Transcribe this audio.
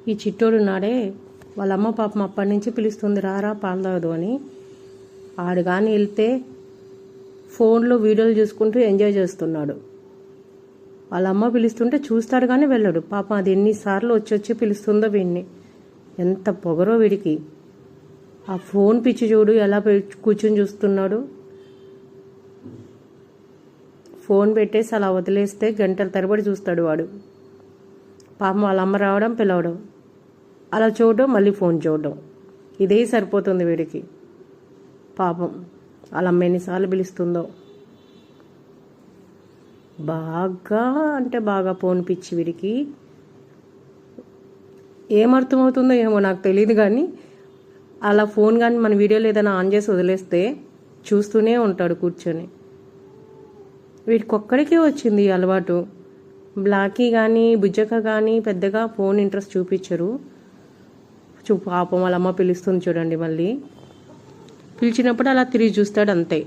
ఈ చిట్టోడు నాడే వాళ్ళ అమ్మ పాపం అప్పటి నుంచి పిలుస్తుంది రారా పాలు తాగదు అని. ఆడు కానీ వెళ్తే ఫోన్లో వీడియోలు చూసుకుంటూ ఎంజాయ్ చేస్తున్నాడు. వాళ్ళ అమ్మ పిలుస్తుంటే చూస్తాడు కానీ వెళ్ళడు. పాపం అది ఎన్నిసార్లు వచ్చి పిలుస్తుందో వీడిని. ఎంత పొగరో వీడికి. ఆ ఫోన్ పిచ్చి చూడు ఎలా కూర్చుని చూస్తున్నాడు. ఫోన్ పెట్టేసి అలా వదిలేస్తే గంటల తరబడి చూస్తాడు వాడు. పాపం వాళ్ళ అమ్మ రావడం పిలవడం, అలా చూడడం, మళ్ళీ ఫోన్ చూడడం, ఇదే సరిపోతుంది వీడికి. పాపం వాళ్ళ అమ్మ ఎన్నిసార్లు పిలుస్తుందో. బాగా అంటే బాగా ఫోన్ పిచ్చి వీడికి. ఏమర్థమవుతుందో ఏమో నాకు తెలియదు కానీ అలా ఫోన్ కానీ మన వీడియోలు ఏదైనా ఆన్ చేసి వదిలేస్తే చూస్తూనే ఉంటాడు కూర్చొని. వీడికి ఒక్కడికే వచ్చింది ఈ అలవాటు. బ్లాకీ కానీ బుజ్జక్క కానీ పెద్దగా ఫోన్ ఇంట్రెస్ట్ చూపించరు. పాపం వాళ్ళ అమ్మ పిలుస్తుంది చూడండి. మళ్ళీ పిలిచినప్పుడు అలా తిరిగి చూస్తాడు అంతే.